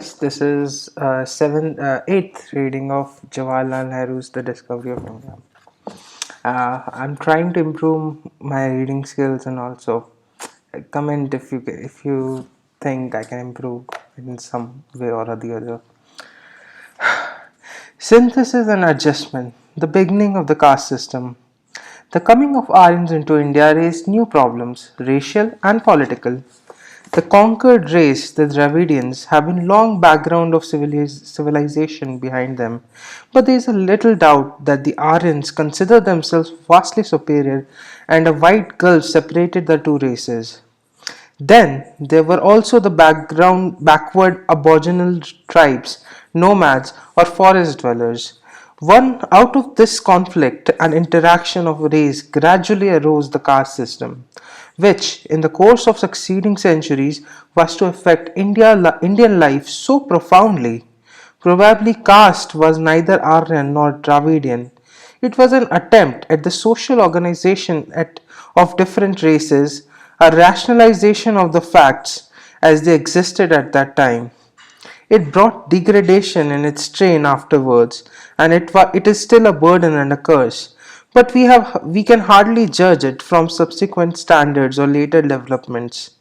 This is eighth reading of Jawaharlal Nehru's The Discovery of India. I'm trying to improve my reading skills and also comment if you think I can improve in some way or the other. Synthesis and adjustment. The beginning of the caste system. The coming of Aryans into India raised new problems, racial and political. The conquered race, the Dravidians, have a long background of civilization behind them, but there is a little doubt that the Aryans consider themselves vastly superior and a wide gulf separated the two races. Then there were also the backward aboriginal tribes, nomads, or forest dwellers. One out of this conflict and interaction of race gradually arose the caste system, which, in the course of succeeding centuries, was to affect Indian life so profoundly. Probably caste was neither Aryan nor Dravidian. It was an attempt at the social organization of different races, a rationalization of the facts as they existed at that time. It brought degradation in its train afterwards, and it is still a burden and a curse. But we can hardly judge it from subsequent standards or later developments.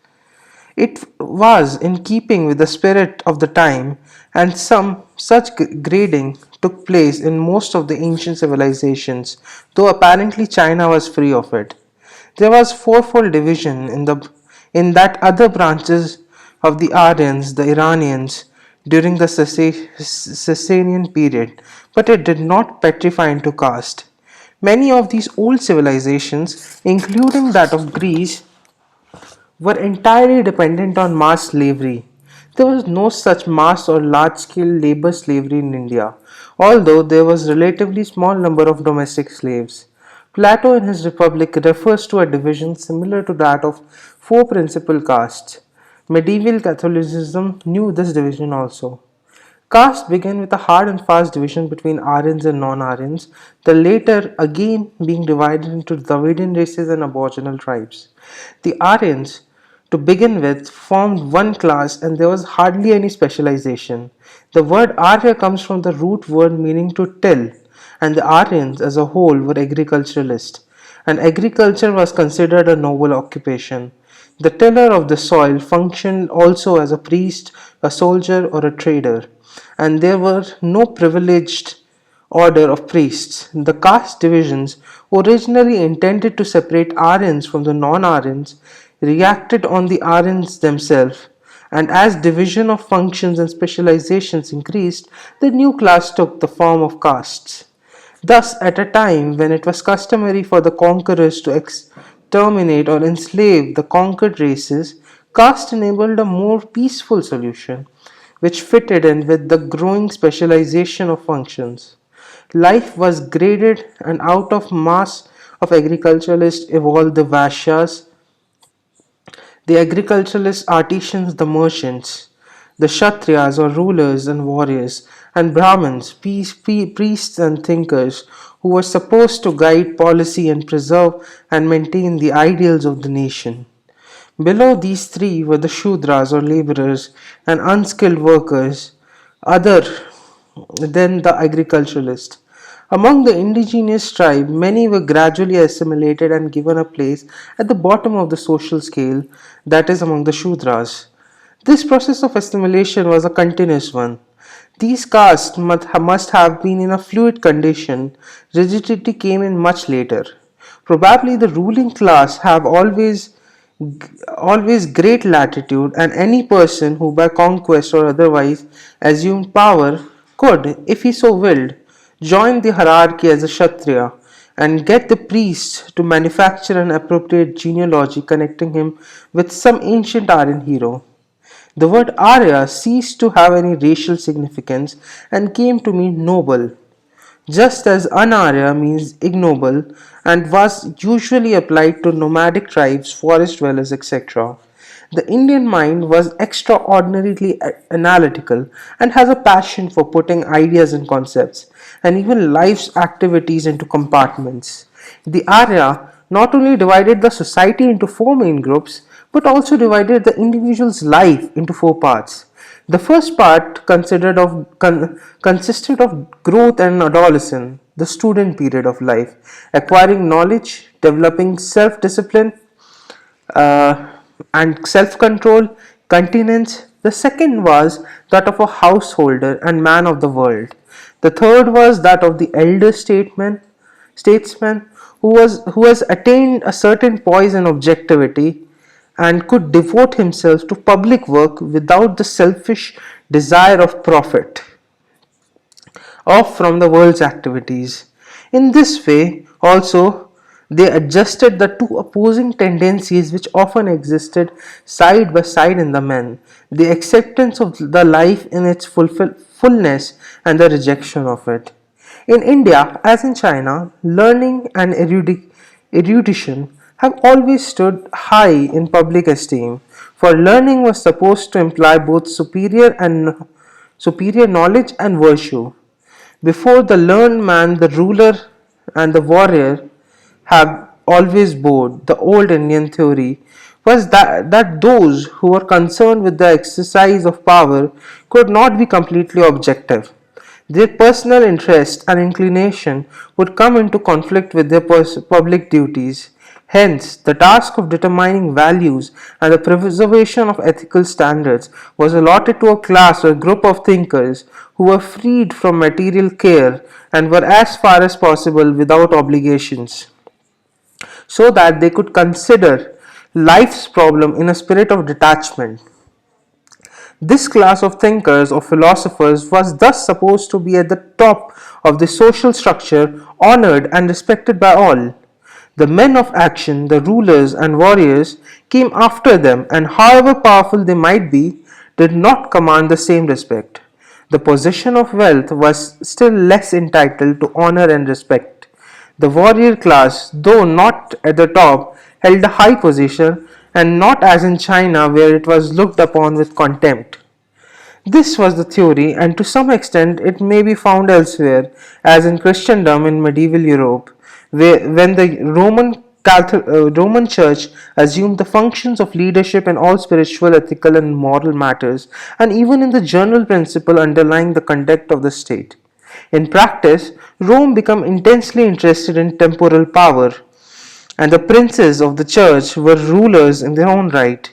It was in keeping with the spirit of the time, and some such grading took place in most of the ancient civilizations, though apparently China was free of it. There was fourfold division in that other branches of the Aryans, the Iranians, during the Sasanian period, but it did not petrify into caste. Many of these old civilizations, including that of Greece, were entirely dependent on mass slavery. There was no such mass or large scale labor slavery in India, although there was a relatively small number of domestic slaves. Plato in his Republic refers to a division similar to that of four principal castes. Medieval Catholicism knew this division also. Caste began with a hard and fast division between Aryans and non-Aryans, the latter again being divided into Dravidian races and aboriginal tribes. The Aryans, to begin with, formed one class and there was hardly any specialization. The word Arya comes from the root word meaning to till, and the Aryans as a whole were agriculturalists, and agriculture was considered a noble occupation. The tiller of the soil functioned also as a priest, a soldier, or a trader, and there were no privileged order of priests. The caste divisions, originally intended to separate Aryans from the non-Aryans, reacted on the Aryans themselves, and as division of functions and specializations increased, the new class took the form of castes. Thus, at a time when it was customary for the conquerors to exterminate or enslave the conquered races, caste enabled a more peaceful solution, which fitted in with the growing specialization of functions. Life was graded, and out of mass of agriculturalists evolved the Vaishyas, the agriculturalists, artisans, the merchants, the Kshatriyas or rulers and warriors, and Brahmins, priests and thinkers, who were supposed to guide policy and preserve and maintain the ideals of the nation. Below these three were the Shudras or laborers and unskilled workers, other than the agriculturalists. Among the indigenous tribe, many were gradually assimilated and given a place at the bottom of the social scale, that is, among the Shudras. This process of assimilation was a continuous one. These castes must have been in a fluid condition. Rigidity came in much later. Probably the ruling class have always great latitude, and any person who by conquest or otherwise assumed power could, if he so willed, join the hierarchy as a Kshatriya and get the priest to manufacture an appropriate genealogy connecting him with some ancient Aryan hero. The word Arya ceased to have any racial significance and came to mean noble, just as Anarya means ignoble and was usually applied to nomadic tribes, forest dwellers, etc. The Indian mind was extraordinarily analytical and has a passion for putting ideas and concepts and even life's activities into compartments. The Arya not only divided the society into four main groups but also divided the individual's life into four parts. The first part consisted of growth and adolescence, the student period of life, acquiring knowledge, developing self discipline, uh, and self control, continence. The second was that of a householder and man of the world. The third was that of the elder statesman who has attained a certain poise and objectivity and could devote himself to public work without the selfish desire of profit off from the world's activities. In this way, also, they adjusted the two opposing tendencies which often existed side by side in the men, the acceptance of the life in its fullness and the rejection of it. In India, as in China, learning and erudition have always stood high in public esteem, for learning was supposed to imply both superior knowledge and virtue. Before the learned man, the ruler and the warrior have always bowed. The old Indian theory was that those who were concerned with the exercise of power could not be completely objective. Their personal interest and inclination would come into conflict with their public duties. Hence, the task of determining values and the preservation of ethical standards was allotted to a class or group of thinkers who were freed from material care and were as far as possible without obligations, so that they could consider life's problem in a spirit of detachment. This class of thinkers or philosophers was thus supposed to be at the top of the social structure, honored and respected by all. The men of action, the rulers and warriors, came after them, and however powerful they might be, did not command the same respect. The possession of wealth was still less entitled to honor and respect. The warrior class, though not at the top, held a high position, and not as in China, where it was looked upon with contempt. This was the theory, and to some extent it may be found elsewhere, as in Christendom in medieval Europe, when the Roman Church assumed the functions of leadership in all spiritual, ethical, and moral matters, and even in the general principle underlying the conduct of the state. In practice, Rome became intensely interested in temporal power, and the princes of the church were rulers in their own right.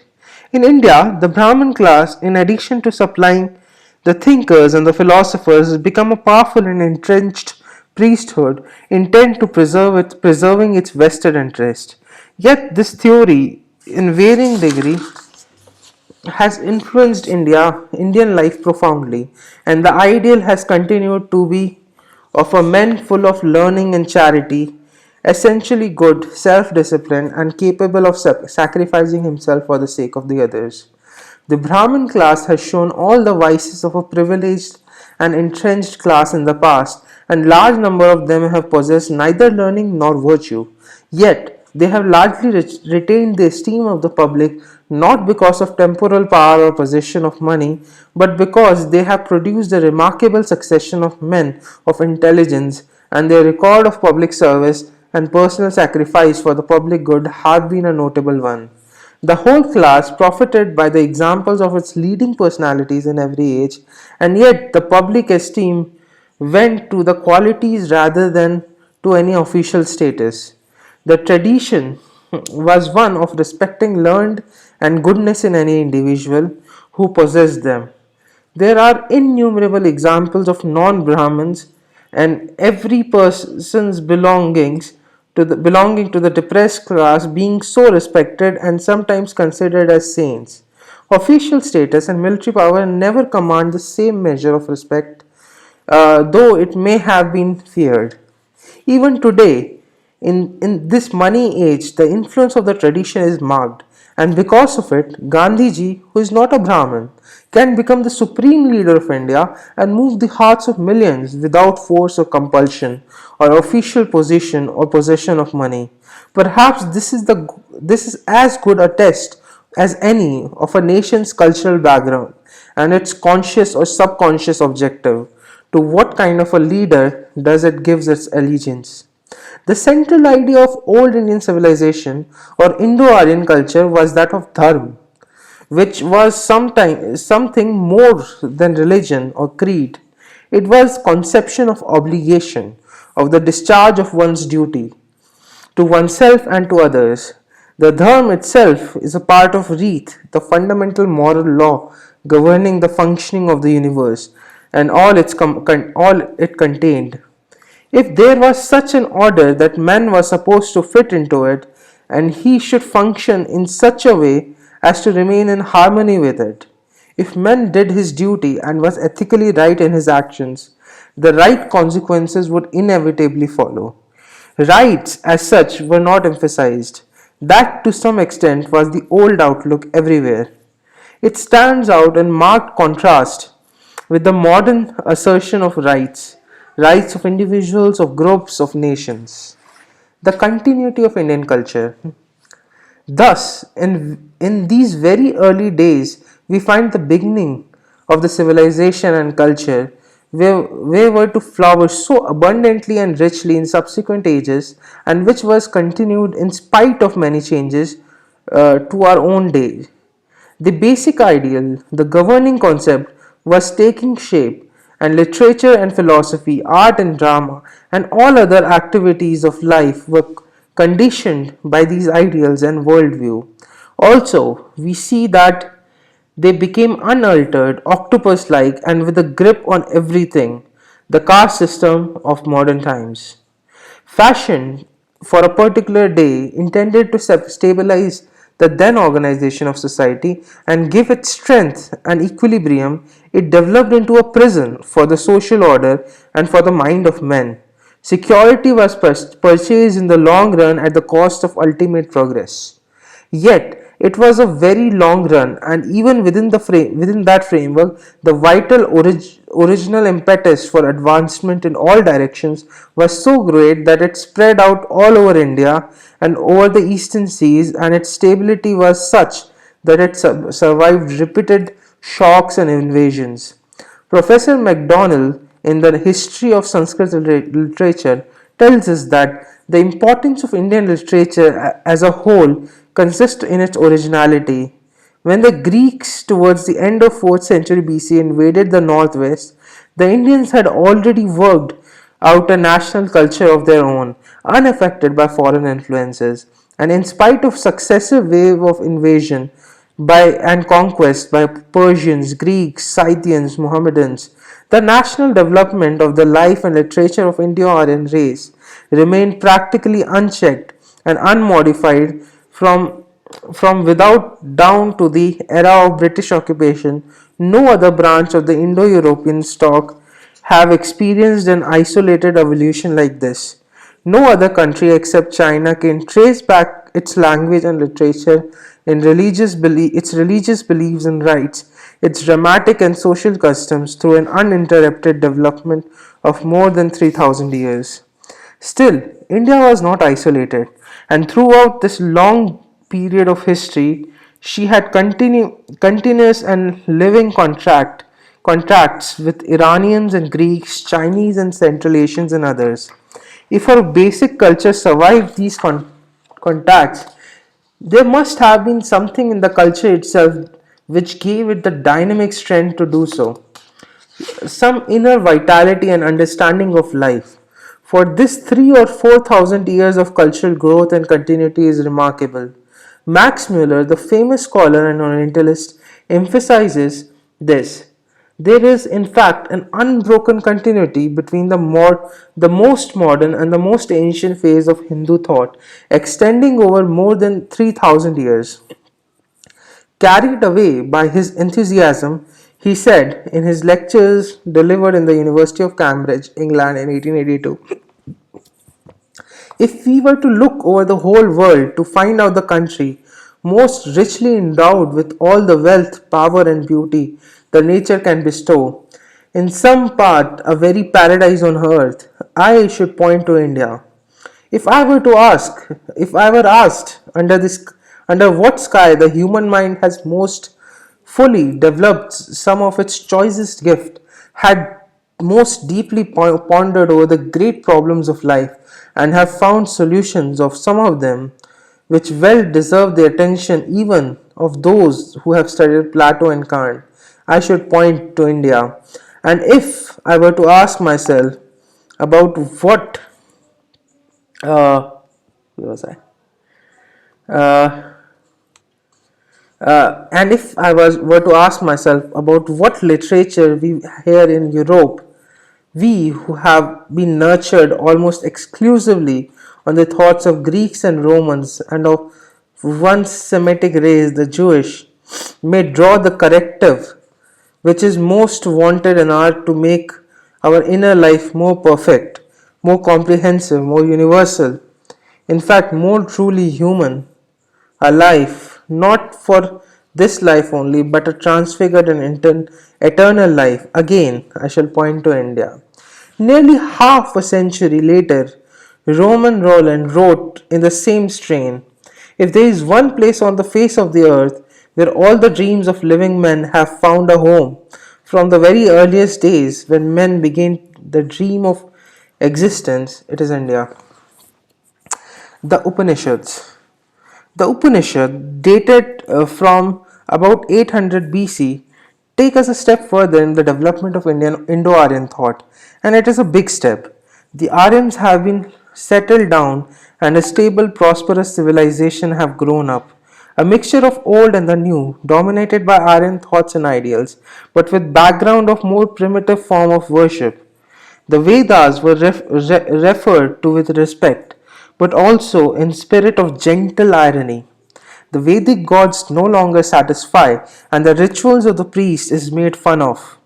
In India, the Brahmin class, in addition to supplying the thinkers and the philosophers, has become a powerful and entrenched priesthood intent to preserving its vested interest. Yet this theory, in varying degree, has influenced Indian life profoundly, and the ideal has continued to be of a man full of learning and charity, essentially good, self-disciplined, and capable of sacrificing himself for the sake of the others. The Brahmin class has shown all the vices of a privileged and entrenched class in the past, and large number of them have possessed neither learning nor virtue. Yet they have largely retained the esteem of the public not because of temporal power or possession of money, but because they have produced a remarkable succession of men of intelligence, and their record of public service and personal sacrifice for the public good have been a notable one. The whole class profited by the examples of its leading personalities in every age, and yet the public esteem went to the qualities rather than to any official status. The tradition was one of respecting learned and goodness in any individual who possessed them. There are innumerable examples of non-Brahmins and every person's belonging to the depressed class being so respected and sometimes considered as saints. Official status and military power never command the same measure of respect, though it may have been feared. Even today, in this money age, the influence of the tradition is marked, and because of it, Gandhiji, who is not a Brahmin, can become the supreme leader of India and move the hearts of millions without force or compulsion, or official position or possession of money. Perhaps this is as good a test as any of a nation's cultural background and its conscious or subconscious objective. To what kind of a leader does it give its allegiance? The central idea of old Indian civilization or Indo-Aryan culture was that of dharma, which was something more than religion or creed. It was conception of obligation, of the discharge of one's duty to oneself and to others. The dharma itself is a part of Reeth, the fundamental moral law governing the functioning of the universe and all it contained. If there was such an order that man was supposed to fit into it, and he should function in such a way as to remain in harmony with it. If man did his duty and was ethically right in his actions, the right consequences would inevitably follow. Rights, as such, were not emphasized. That, to some extent, was the old outlook everywhere. It stands out in marked contrast with the modern assertion of rights of individuals, of groups, of nations. The continuity of Indian culture. Thus, in these very early days, we find the beginning of the civilization and culture where were to flower so abundantly and richly in subsequent ages, and which was continued in spite of many changes to our own day. The basic ideal, the governing concept, was taking shape, and literature and philosophy, art and drama, and all other activities of life were conditioned by these ideals and worldview. Also, we see that they became unaltered, octopus like, and with a grip on everything, the caste system of modern times. Fashioned for a particular day, intended to stabilize the then organization of society and give it strength and equilibrium, it developed into a prison for the social order and for the mind of men. Security was purchased in the long run at the cost of ultimate progress. Yet it was a very long run, and even within that framework, the vital original impetus for advancement in all directions was so great that it spread out all over India and over the eastern seas, and its stability was such that it survived repeated shocks and invasions. Professor MacDonald, in the History of Sanskrit Literature, tells us that the importance of Indian literature as a whole consists in its originality. When the Greeks, towards the end of 4th century BC, invaded the northwest, the Indians had already worked out a national culture of their own, unaffected by foreign influences. And in spite of successive wave of invasion by and conquest by Persians, Greeks, Scythians, Mohammedans, the national development of the life and literature of Indo-Aryan race remained practically unchecked and unmodified from without down to the era of British occupation. No other branch of the Indo-European stock have experienced an isolated evolution like this. No other country except China can trace back its language and literature in its religious beliefs and rites, its dramatic and social customs through an uninterrupted development of more than 3000 years. Still, India was not isolated, and throughout this long period of history, she had continuous and living contracts with Iranians and Greeks, Chinese and Central Asians and others. If her basic culture survived these contacts, there must have been something in the culture itself which gave it the dynamic strength to do so, some inner vitality and understanding of life. For this 3 or 4 thousand years of cultural growth and continuity is remarkable. Max Muller, the famous scholar and Orientalist, emphasizes this. There is, in fact, an unbroken continuity between the most modern and the most ancient phase of Hindu thought, extending over more than 3000 years. Carried away by his enthusiasm, he said in his lectures delivered in the University of Cambridge, England in 1882, if we were to look over the whole world to find out the country most richly endowed with all the wealth, power, and beauty that nature can bestow, in some part a very paradise on earth, I should point to India. If I were asked under what sky the human mind has most fully developed some of its choicest gift, had most deeply pondered over the great problems of life, and have found solutions of some of them which well deserve the attention even of those who have studied Plato and Kant, I should point to India. And if I were to ask myself about uh, where was I? Uh, and if I were to ask myself about what literature we hear in Europe, we who have been nurtured almost exclusively on the thoughts of Greeks and Romans and of one Semitic race, the Jewish, may draw the corrective which is most wanted in art to make our inner life more perfect, more comprehensive, more universal, in fact, more truly human, a life not for this life only, but a transfigured and eternal life. Again, I shall point to India. Nearly half a century later, Roman Roland wrote in the same strain: if there is one place on the face of the earth where all the dreams of living men have found a home, from the very earliest days when men began the dream of existence, it is India. The Upanishads. The Upanishad, dated from about 800 BC, take us a step further in the development of Indian Indo-Aryan thought, and it is a big step. The Aryans have been settled down, and a stable, prosperous civilization have grown up. A mixture of old and the new, dominated by Aryan thoughts and ideals, but with background of more primitive form of worship. The Vedas were referred to with respect, but also in spirit of gentle irony. The Vedic gods no longer satisfy, and the rituals of the priest is made fun of.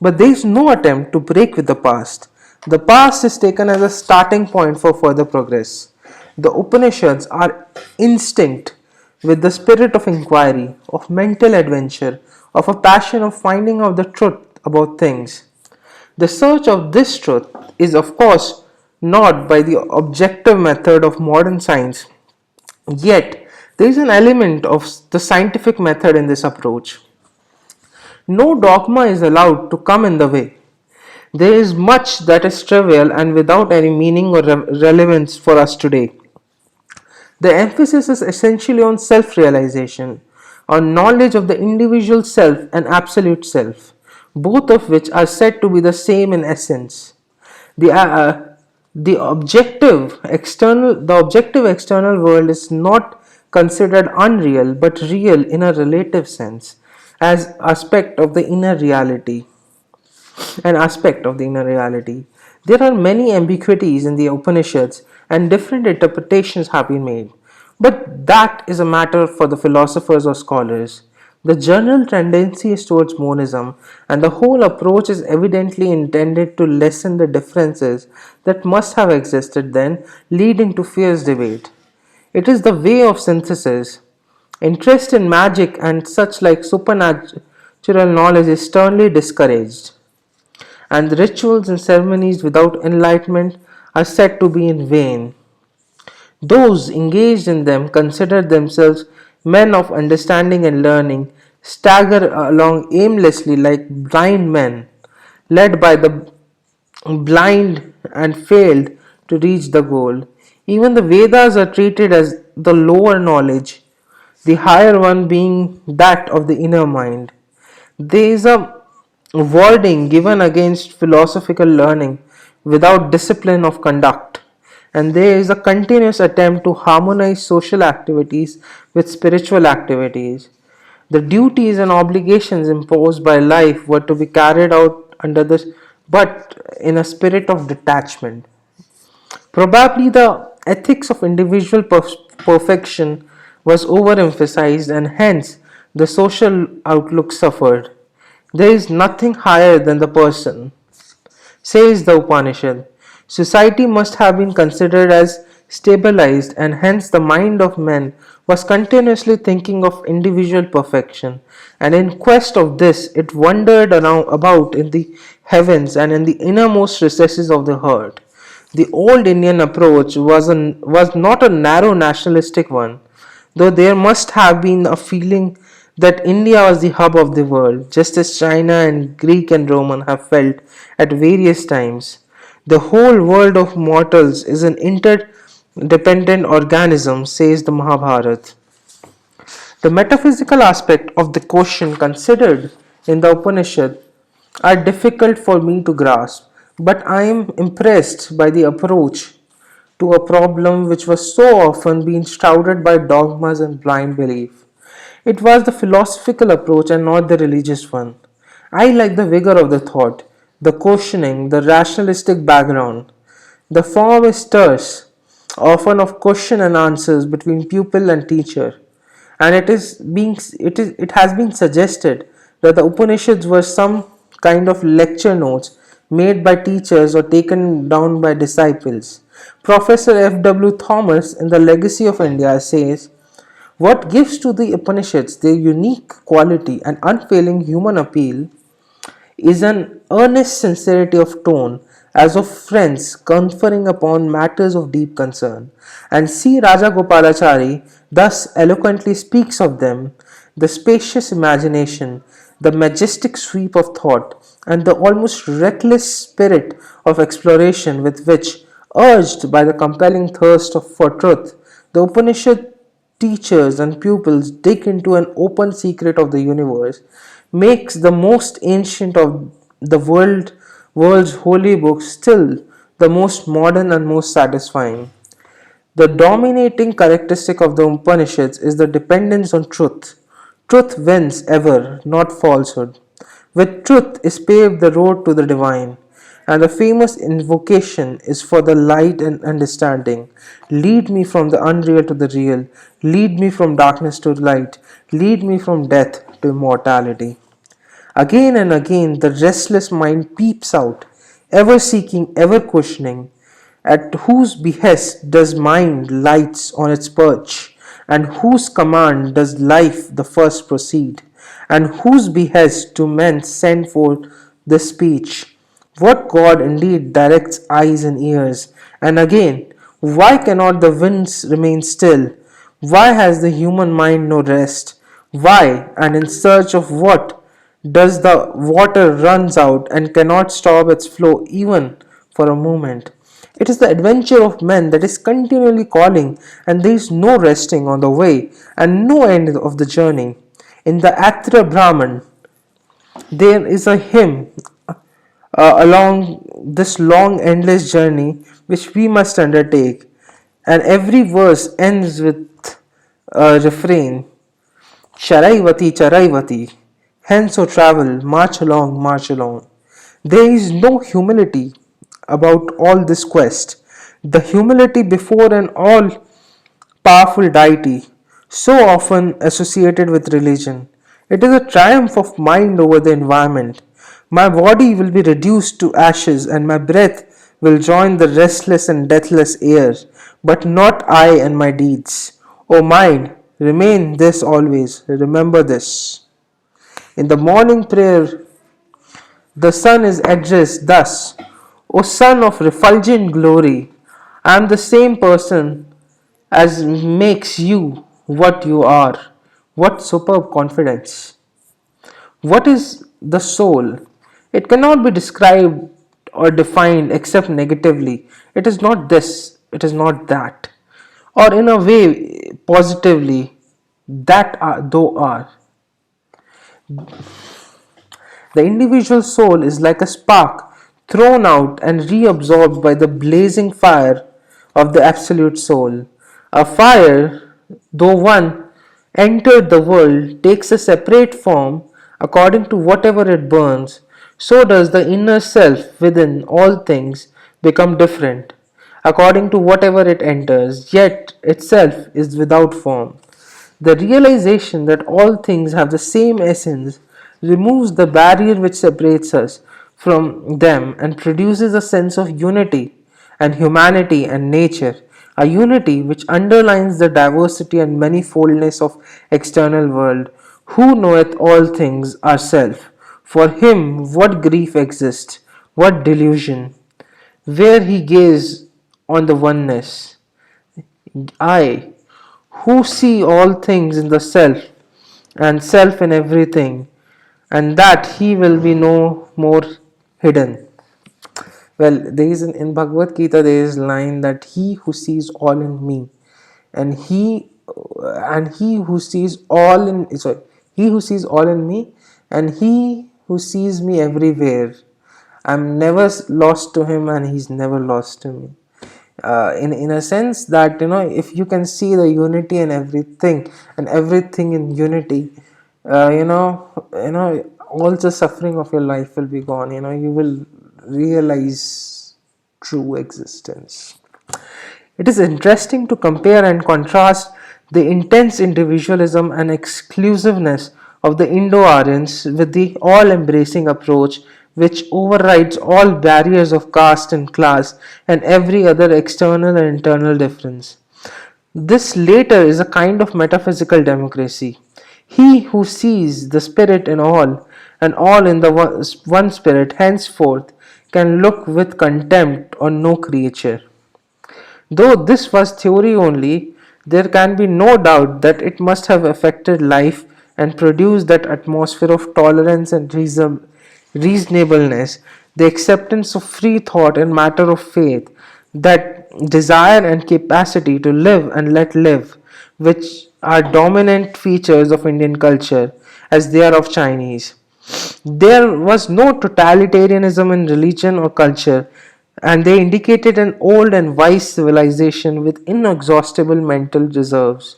But there is no attempt to break with the past. The past is taken as a starting point for further progress. The Upanishads are instinct with the spirit of inquiry, of mental adventure, of a passion of finding out the truth about things. The search of this truth is, of course, not by the objective method of modern science. Yet, there is an element of the scientific method in this approach. No dogma is allowed to come in the way. There is much that is trivial and without any meaning or relevance for us today. The emphasis is essentially on self realization, on knowledge of the individual self and absolute self, both of which are said to be the same in essence. The, uh, uh, the objective external world is not considered unreal but real in a relative sense as aspect of the inner reality an aspect of the inner reality. There are many ambiguities in the Upanishads and different interpretations have been made. But that is a matter for the philosophers or scholars. The general tendency is towards monism, and the whole approach is evidently intended to lessen the differences that must have existed then, leading to fierce debate. It is the way of synthesis. Interest in magic and such like supernatural knowledge is sternly discouraged, and the rituals and ceremonies without enlightenment are said to be in vain. Those engaged in them consider themselves men of understanding and learning, stagger along aimlessly like blind men, led by the blind and failed to reach the goal. Even the Vedas are treated as the lower knowledge, the higher one being that of the inner mind. There is a wording given against philosophical learning without discipline of conduct, and there is a continuous attempt to harmonize social activities with spiritual activities. The duties and obligations imposed by life were to be carried out under this, but in a spirit of detachment. Probably the ethics of individual perfection was overemphasized, and hence the social outlook suffered. There is nothing higher than the person, says the Upanishad. Society must have been considered as stabilized, and hence the mind of man was continuously thinking of individual perfection, and in quest of this it wandered around about in the heavens and in the innermost recesses of the heart. The old Indian approach was not a narrow nationalistic one, though there must have been a feeling that India was the hub of the world, just as China and Greek and Roman have felt at various times. The whole world of mortals is an interdependent organism, says the Mahabharata. The metaphysical aspect of the question considered in the Upanishad are difficult for me to grasp, but I am impressed by the approach to a problem which was so often being shrouded by dogmas and blind belief. It was the philosophical approach and not the religious one. I like the vigor of the thought, the questioning, the rationalistic background. The form is terse, often of question and answers between pupil and teacher, and it has been suggested that the Upanishads were some kind of lecture notes made by teachers or taken down by disciples. Professor F.W. Thomas in The Legacy of India says, what gives to the Upanishads their unique quality and unfailing human appeal is an earnest sincerity of tone, as of friends conferring upon matters of deep concern. And C. Rajagopalachari thus eloquently speaks of them: the spacious imagination, the majestic sweep of thought, and the almost reckless spirit of exploration with which, urged by the compelling thirst for truth, the Upanishad teachers and pupils dig into an open secret of the universe, makes the most ancient of the world's holy books still the most modern and most satisfying. The dominating characteristic of the Upanishads is the dependence on truth. Truth wins ever, not falsehood. With truth is paved the road to the divine, and the famous invocation is for the light and understanding. Lead me from the unreal to the real, lead me from darkness to light, lead me from death to immortality. Again and again, the restless mind peeps out, ever seeking, ever questioning. At whose behest does mind lights on its perch, and whose command does life the first proceed, and whose behest do men send forth the speech? What God indeed directs eyes and ears? And again, why cannot the winds remain still? Why has the human mind no rest? Why, and in search of what, does the water runs out and cannot stop its flow even for a moment? It is the adventure of men that is continually calling, and there is no resting on the way and no end of the journey. In the Atra Brahman, there is a hymn along this long, endless journey which we must undertake, and every verse ends with a refrain: Charaivati, Charaivati, hence O travel, march along, march along. There is no humility about all this quest. The humility before an all powerful deity, so often associated with religion. It is a triumph of mind over the environment. My body will be reduced to ashes, and my breath will join the restless and deathless air, but not I and my deeds. O mind, remain this always, remember this. In the morning prayer, the sun is addressed thus: O son of refulgent glory, I am the same person as makes you what you are. What superb confidence! What is the soul? It cannot be described or defined except negatively. It is not this, it is not that. Or in a way, positively, that are, though are. The individual soul is like a spark thrown out and reabsorbed by the blazing fire of the Absolute Soul. A fire, though one entered the world, takes a separate form according to whatever it burns, so does the inner self within all things become different according to whatever it enters, yet itself is without form. The realization that all things have the same essence removes the barrier which separates us from them and produces a sense of unity and humanity and nature, a unity which underlines the diversity and manifoldness of external world. Who knoweth all things are self? For him what grief exists, what delusion, where he gaze on the oneness. I, who see all things in the self and self in everything, and that he will be no more hidden. Well, there is in Bhagavad Gita there is line that he who sees all in me, and he and he who sees all in sorry he who sees all in me, and he who sees me everywhere. I'm never lost to him, and he's never lost to me. In a sense that, if you can see the unity in everything, and everything in unity, all the suffering of your life will be gone. You will realize true existence. It is interesting to compare and contrast the intense individualism and exclusiveness of the Indo-Aryans with the all-embracing approach which overrides all barriers of caste and class and every other external and internal difference. This latter is a kind of metaphysical democracy. He who sees the spirit in all, and all in the one spirit, henceforth can look with contempt on no creature. Though this was theory only, there can be no doubt that it must have affected life and produced that atmosphere of tolerance and reasonableness, the acceptance of free thought and matter of faith, that desire and capacity to live and let live, which are dominant features of Indian culture as they are of Chinese. There was no totalitarianism in religion or culture, and they indicated an old and wise civilization with inexhaustible mental reserves.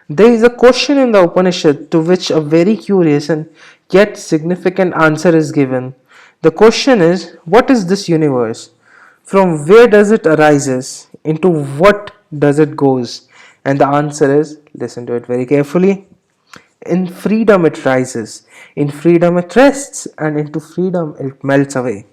There is a question in the Upanishad to which a very curious and yet significant answer is given. The question is, what is this universe? From where does it arises? Into what does it goes? And the answer is, listen to it very carefully. In freedom it rises, in freedom it rests, and into freedom it melts away.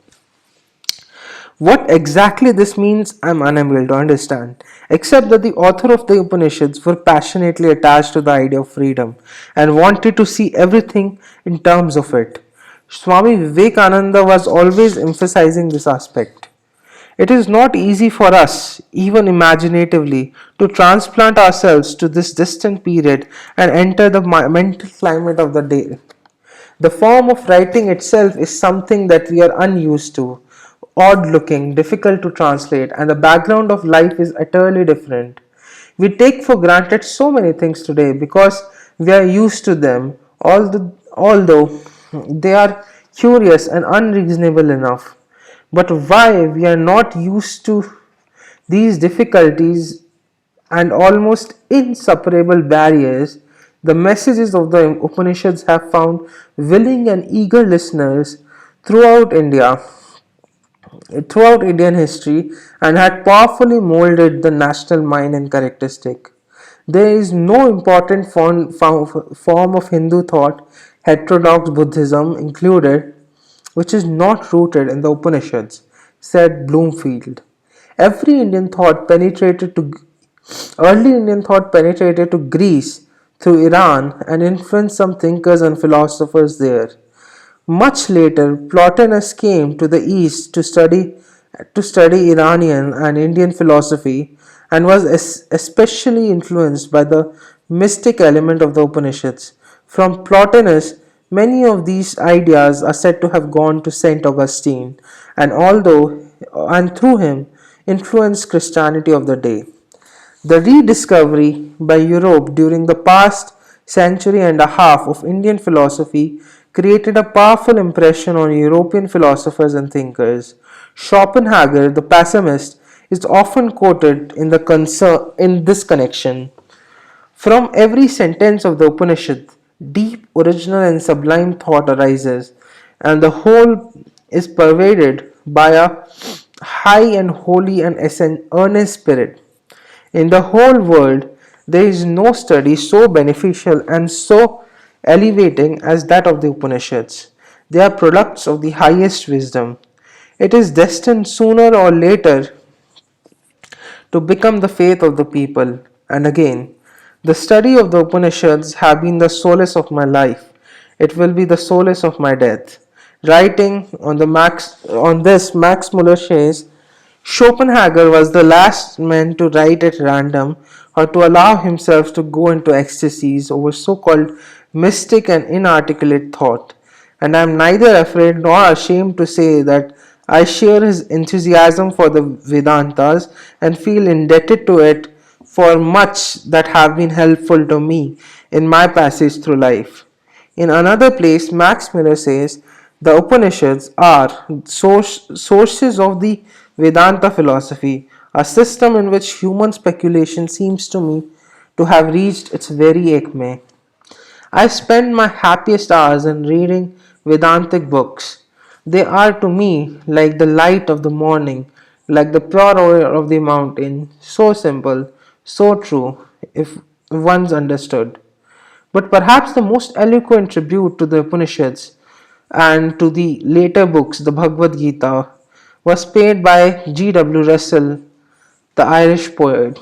What exactly this means, I am unable to understand, except that the author of the Upanishads were passionately attached to the idea of freedom and wanted to see everything in terms of it. Swami Vivekananda was always emphasizing this aspect. It is not easy for us, even imaginatively, to transplant ourselves to this distant period and enter the mental climate of the day. The form of writing itself is something that we are unused to, odd looking, difficult to translate, and the background of life is utterly different. We take for granted so many things today because we are used to them, although they are curious and unreasonable enough. But why we are not used to these difficulties and almost insuperable barriers, the messages of the Upanishads have found willing and eager listeners throughout India, throughout Indian history, and had powerfully molded the national mind and characteristic. There is no important form of Hindu thought, heterodox Buddhism included, which is not rooted in the Upanishads, said Bloomfield. Every Indian thought penetrated to Early Indian thought penetrated to Greece through Iran and influenced some thinkers and philosophers there. Much later, Plotinus came to the east to study Iranian and Indian philosophy and was especially influenced by the mystic element of the Upanishads. From Plotinus, many of these ideas are said to have gone to Saint Augustine, and through him influenced Christianity of the day. The rediscovery by Europe during the past century and a half of Indian philosophy created a powerful impression on European philosophers and thinkers. Schopenhauer, the pessimist, is often quoted in this connection. From every sentence of the Upanishad, deep, original, and sublime thought arises, and the whole is pervaded by a high and holy and earnest spirit. In the whole world, there is no study so beneficial and so elevating as that of the Upanishads. They are products of the highest wisdom. It is destined sooner or later to become the faith of the people. And again, the study of the Upanishads have been the solace of my life. It will be the solace of my death. Writing on this Max Muller says, Schopenhauer was the last man to write at random or to allow himself to go into ecstasies over so-called mystic and inarticulate thought, and I am neither afraid nor ashamed to say that I share his enthusiasm for the Vedantas and feel indebted to it for much that have been helpful to me in my passage through life. In another place, Max Miller says the Upanishads are sources of the Vedanta philosophy, a system in which human speculation seems to me to have reached its very acme. I spend my happiest hours in reading Vedantic books. They are to me like the light of the morning, like the pure air of the mountain, so simple, so true, if once understood. But perhaps the most eloquent tribute to the Upanishads and to the later books, the Bhagavad Gita, was paid by G.W. Russell, the Irish poet.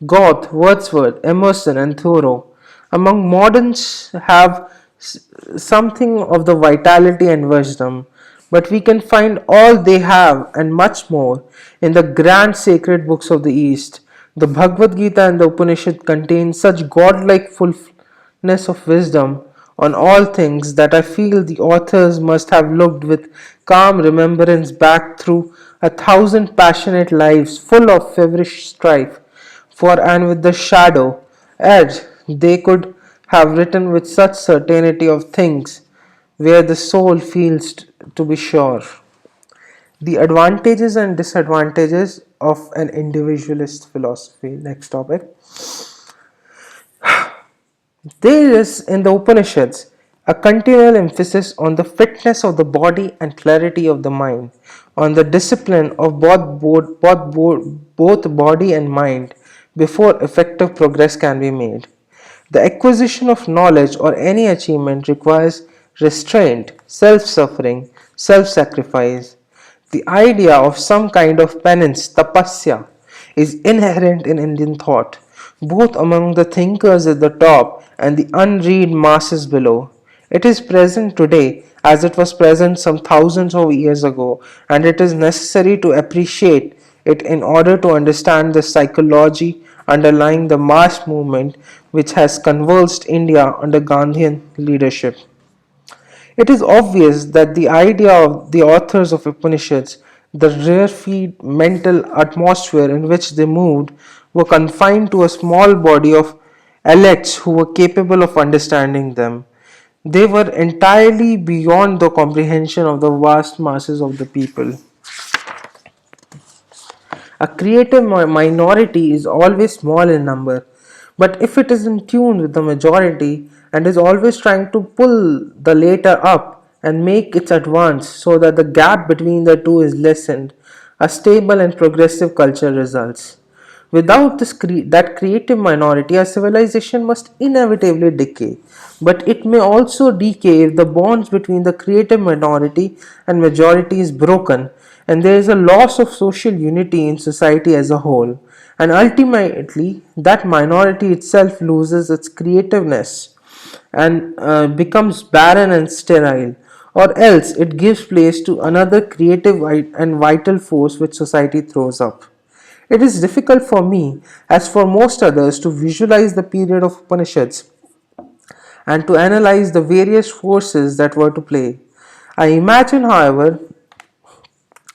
Goethe, Wordsworth, Emerson, and Thoreau, among moderns, have something of the vitality and wisdom, but we can find all they have and much more in the grand sacred books of the East. The Bhagavad Gita and the Upanishad contain such godlike fullness of wisdom on all things that I feel the authors must have looked with calm remembrance back through 1,000 passionate lives full of feverish strife for and with the shadow edge they could have written with such certainty of things where the soul feels to be sure. The advantages and disadvantages of an individualist philosophy. Next topic. There is in the Upanishads a continual emphasis on the fitness of the body and clarity of the mind, on the discipline of both body and mind before effective progress can be made. The acquisition of knowledge or any achievement requires restraint, self suffering, self sacrifice. The idea of some kind of penance, tapasya, is inherent in Indian thought, both among the thinkers at the top and the unread masses below. It is present today as it was present some thousands of years ago, and it is necessary to appreciate it in order to understand the psychology underlying the mass movement which has convulsed India under Gandhian leadership. It is obvious that the idea of the authors of Upanishads, the rarefied mental atmosphere in which they moved, were confined to a small body of elects who were capable of understanding them. They were entirely beyond the comprehension of the vast masses of the people. A creative minority is always small in number, but if it is in tune with the majority and is always trying to pull the latter up and make its advance so that the gap between the two is lessened, a stable and progressive culture results. Without that creative minority, a civilization must inevitably decay. But it may also decay if the bonds between the creative minority and majority is broken, and there is a loss of social unity in society as a whole. And ultimately, that minority itself loses its creativeness and becomes barren and sterile, or else it gives place to another creative and vital force which society throws up. It is difficult for me, as for most others, to visualize the period of Upanishads and to analyze the various forces that were to play. I imagine, however,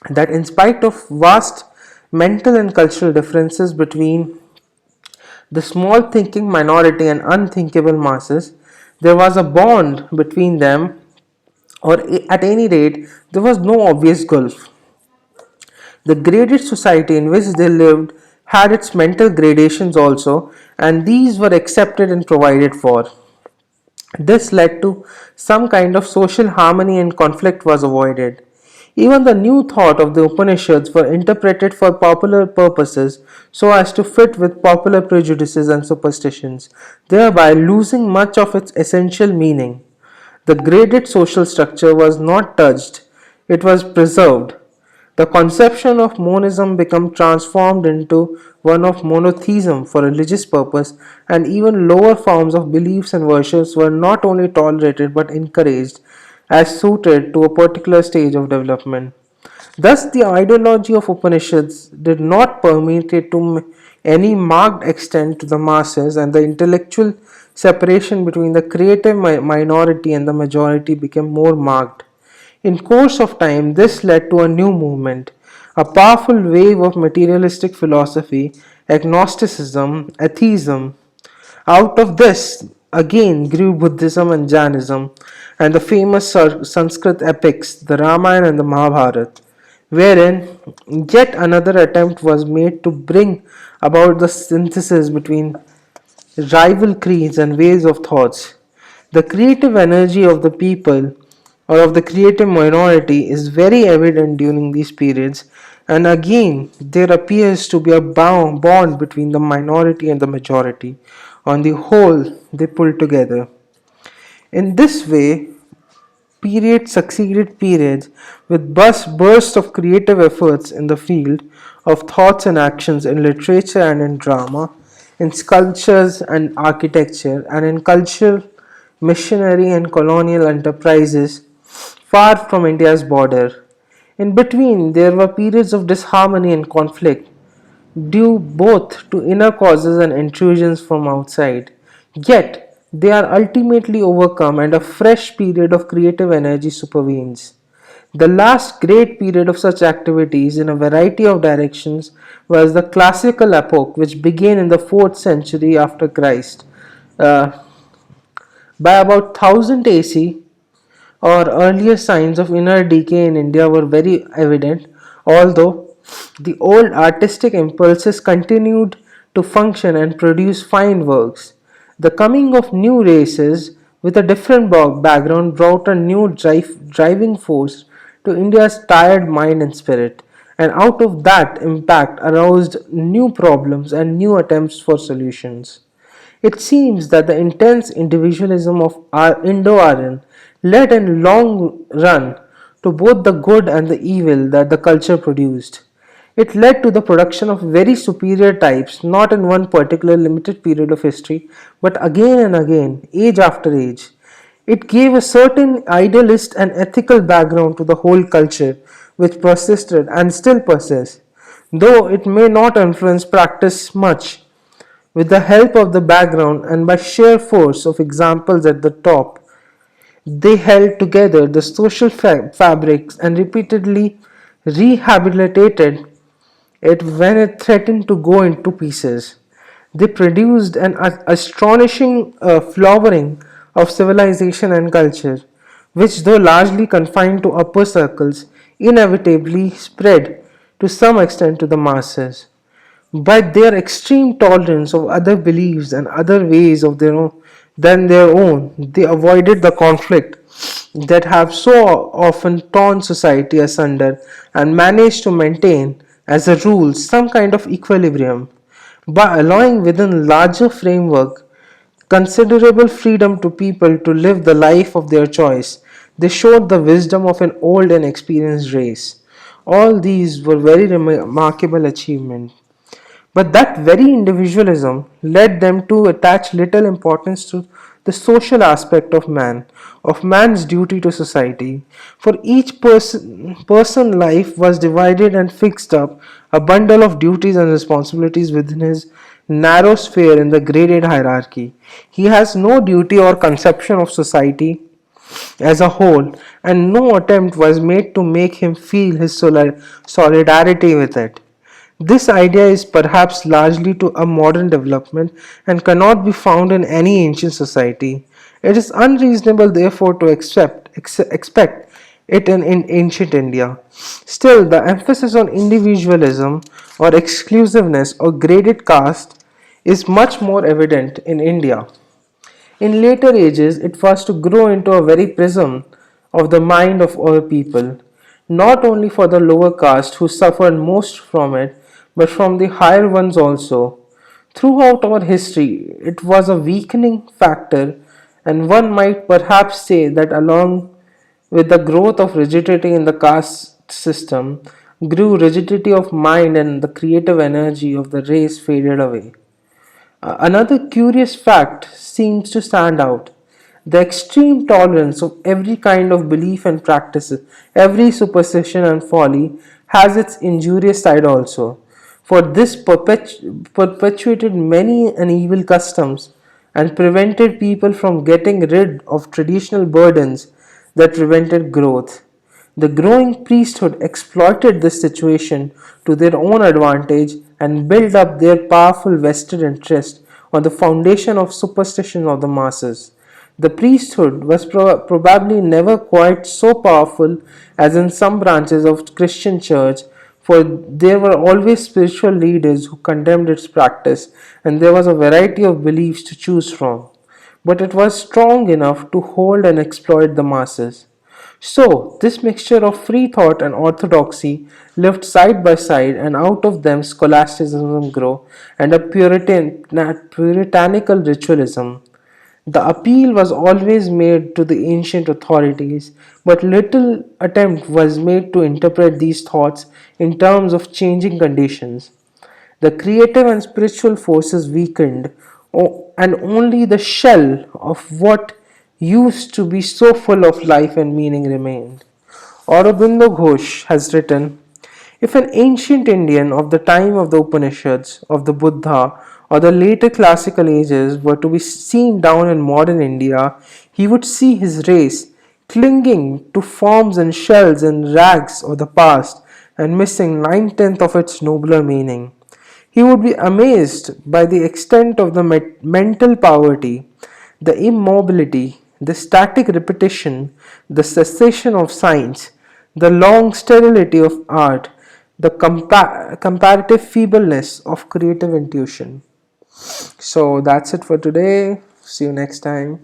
that in spite of vast mental and cultural differences between the small thinking minority and unthinkable masses, there was a bond between them, or at any rate, there was no obvious gulf. The graded society in which they lived had its mental gradations also, and these were accepted and provided for. This led to some kind of social harmony and conflict was avoided. Even the new thought of the Upanishads were interpreted for popular purposes so as to fit with popular prejudices and superstitions, thereby losing much of its essential meaning. The graded social structure was not touched, it was preserved. The conception of monism became transformed into one of monotheism for religious purpose, and even lower forms of beliefs and worships were not only tolerated but encouraged as suited to a particular stage of development. Thus, the ideology of Upanishads did not permeate it to any marked extent to the masses, and the intellectual separation between the creative minority and the majority became more marked. In course of time, this led to a new movement, a powerful wave of materialistic philosophy agnosticism, atheism. Out of this, again, grew Buddhism and Jainism, and the famous Sanskrit epics, the Ramayana and the Mahabharata, wherein yet another attempt was made to bring about the synthesis between rival creeds and ways of thoughts. The creative energy of the people or of the creative minority is very evident during these periods, and again there appears to be a bond between the minority and the majority. On the whole, they pull together. In this way, period succeeded periods with bursts of creative efforts in the field of thoughts and actions in literature and in drama, in sculptures and architecture, and in cultural, missionary, and colonial enterprises far from India's border. In between, there were periods of disharmony and conflict, due both to inner causes and intrusions from outside. Yet, they are ultimately overcome and a fresh period of creative energy supervenes. The last great period of such activities in a variety of directions was the classical epoch, which began in the 4th century after Christ. Uh, by about 1000 AC, or earlier signs of inner decay in India were very evident, although the old artistic impulses continued to function and produce fine works. The coming of new races with a different background brought a new driving force to India's tired mind and spirit, and out of that impact aroused new problems and new attempts for solutions. It seems that the intense individualism of our Indo-Aryan led in long run to both the good and the evil that the culture produced. It led to the production of very superior types, not in one particular limited period of history, but again and again, age after age. It gave a certain idealist and ethical background to the whole culture, which persisted and still persists, though it may not influence practice much. With the help of the background and by sheer force of examples at the top, they held together the social fabrics and repeatedly rehabilitated it when it threatened to go into pieces. They produced an astonishing flowering of civilization and culture, which, though largely confined to upper circles, inevitably spread to some extent to the masses. By their extreme tolerance of other beliefs and other ways of their own than their own, they avoided the conflict that have so often torn society asunder and managed to maintain, as a rule, some kind of equilibrium. By allowing within larger framework considerable freedom to people to live the life of their choice, they showed the wisdom of an old and experienced race. All these were very remarkable achievements. But that very individualism led them to attach little importance to the social aspect of man's duty to society. For each person life was divided and fixed up a bundle of duties and responsibilities within his narrow sphere in the graded hierarchy. He has no duty or conception of society as a whole, and no attempt was made to make him feel his solidarity with it. This idea is perhaps largely to a modern development and cannot be found in any ancient society. It is unreasonable, therefore, to expect it in ancient India. Still, the emphasis on individualism or exclusiveness or graded caste is much more evident in India. In later ages, it was to grow into a very prism of the mind of our people, not only for the lower caste who suffered most from it, but from the higher ones also. Throughout our history, it was a weakening factor, and one might perhaps say that along with the growth of rigidity in the caste system, grew rigidity of mind and the creative energy of the race faded away. Another curious fact seems to stand out: the extreme tolerance of every kind of belief and practice, every superstition and folly, has its injurious side also. For this perpetuated many and evil customs and prevented people from getting rid of traditional burdens that prevented growth. The growing priesthood exploited this situation to their own advantage and built up their powerful vested interest on the foundation of superstition of the masses. The priesthood was probably never quite so powerful as in some branches of Christian church, for there were always spiritual leaders who condemned its practice, and there was a variety of beliefs to choose from. But it was strong enough to hold and exploit the masses. So, this mixture of free thought and orthodoxy lived side by side, and out of them scholasticism grew, and a puritanical ritualism. The appeal was always made to the ancient authorities, but little attempt was made to interpret these thoughts in terms of changing conditions. The creative and spiritual forces weakened, and only the shell of what used to be so full of life and meaning remained. Aurobindo Ghosh has written, if an ancient Indian of the time of the Upanishads, of the Buddha, or the later classical ages were to be seen down in modern India, he would see his race clinging to forms and shells and rags of the past and missing 9/10 of its nobler meaning. He would be amazed by the extent of the mental poverty, the immobility, the static repetition, the cessation of science, the long sterility of art, the comparative feebleness of creative intuition. So that's it for today. See you next time.